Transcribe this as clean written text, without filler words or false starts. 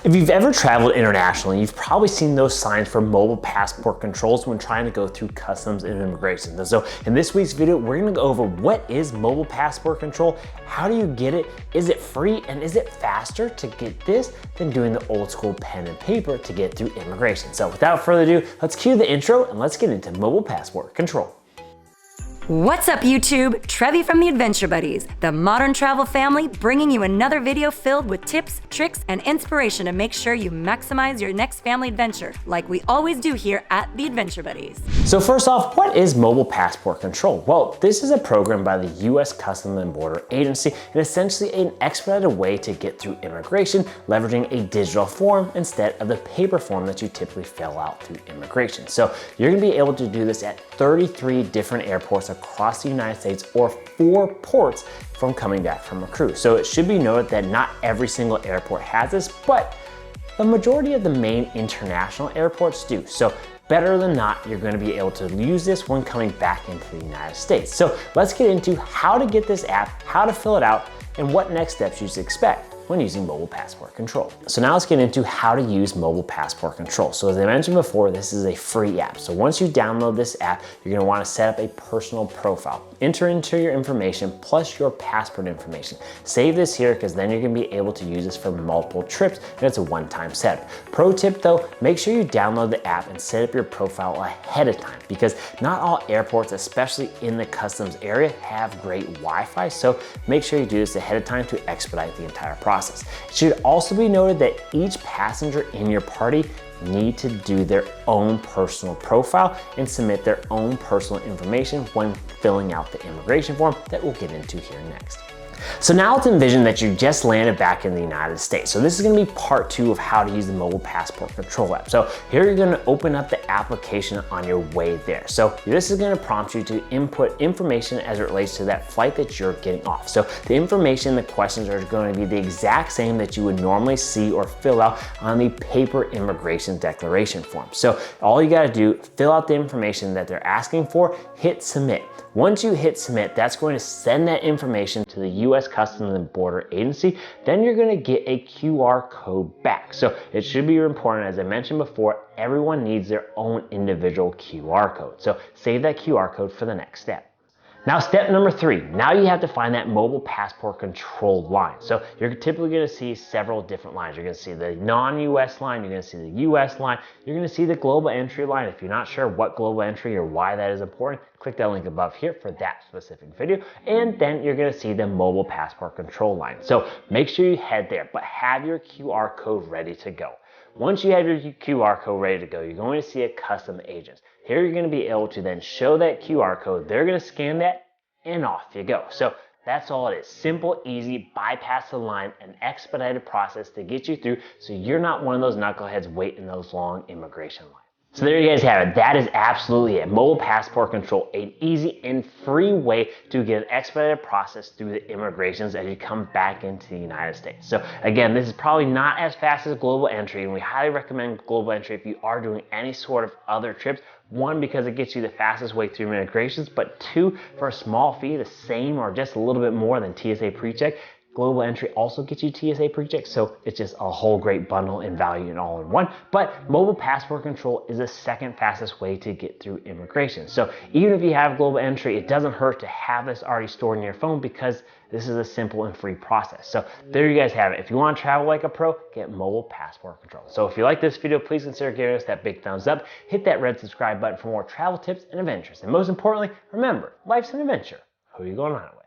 If you've ever traveled internationally, you've probably seen those signs for mobile passport controls when trying to go through customs and immigration. And so in this week's video, we're gonna go over what is mobile passport control, how do you get it, is it free, and is it faster to get this than doing the old school pen and paper to get through immigration. So without further ado, let's cue the intro and let's get into mobile passport control. What's up YouTube? Trevi from the Adventure Buddies, the modern travel family, bringing you another video filled with tips, tricks, and inspiration to make sure you maximize your next family adventure, like we always do here at the Adventure Buddies. So first off, what is mobile passport control? Well, this is a program by the U.S. Customs and Border Agency and essentially an expedited way to get through immigration, leveraging a digital form instead of the paper form that you typically fill out through immigration. So you're gonna be able to do this at 33 different airports across the United States or 4 ports from coming back from a cruise. So it should be noted that not every single airport has this, but the majority of the main international airports do. So better than not, you're going to be able to use this when coming back into the United States. So let's get into how to get this app, how to fill it out, and what next steps you should expect when using mobile passport control. So now let's get into how to use mobile passport control. So as I mentioned before, this is a free app. So once you download this app, you're gonna wanna set up a personal profile. Enter into your information plus your passport information. Save this here because then you're gonna be able to use this for multiple trips and it's a one-time setup. Pro tip though, make sure you download the app and set up your profile ahead of time because not all airports, especially in the customs area, have great Wi-Fi. So make sure you do this ahead of time to expedite the entire process. It should also be noted that each passenger in your party need to do their own personal profile and submit their own personal information when filling out the immigration form that we'll get into here next. So now let's envision that you just landed back in the United States. So this is gonna be part 2 of how to use the mobile passport control app. So here you're gonna open up the application on your way there. So this is gonna prompt you to input information as it relates to that flight that you're getting off. So the information, the questions are going to be the exact same that you would normally see or fill out on the paper immigration declaration form. So all you gotta do, fill out the information that they're asking for, hit submit. Once you hit submit, that's going to send that information to the U.S. Customs and Border Agency. Then you're going to get a QR code back. So it should be important, as I mentioned before, everyone needs their own individual QR code. So save that QR code for the next step. Now step number 3, now you have to find that mobile passport control line. So you're typically gonna see several different lines. You're gonna see the non-US line, you're gonna see the US line, you're gonna see the global entry line. If you're not sure what global entry or why that is important, click that link above here for that specific video. And then you're gonna see the mobile passport control line. So make sure you head there, but have your QR code ready to go. Once you have your QR code ready to go, you're going to see a custom agent. Here you're going to be able to then show that QR code. They're going to scan that and off you go. So that's all it is. Simple, easy, bypass the line, an expedited process to get you through so you're not one of those knuckleheads waiting those long immigration lines. So there you guys have it. That is absolutely it. Mobile passport control, an easy and free way to get an expedited process through the immigrations as you come back into the United States. So again, this is probably not as fast as global entry, and we highly recommend global entry if you are doing any sort of other trips. 1, because it gets you the fastest way through immigrations, but 2, for a small fee, the same or just a little bit more than TSA PreCheck. Global entry also gets you TSA PreCheck, so it's just a whole great bundle and value in all in one. But mobile passport control is the second fastest way to get through immigration. So even if you have global entry, it doesn't hurt to have this already stored in your phone because this is a simple and free process. So there you guys have it. If you want to travel like a pro, get mobile passport control. So if you like this video, please consider giving us that big thumbs up. Hit that red subscribe button for more travel tips and adventures. And most importantly, remember, life's an adventure. Who are you going on it with?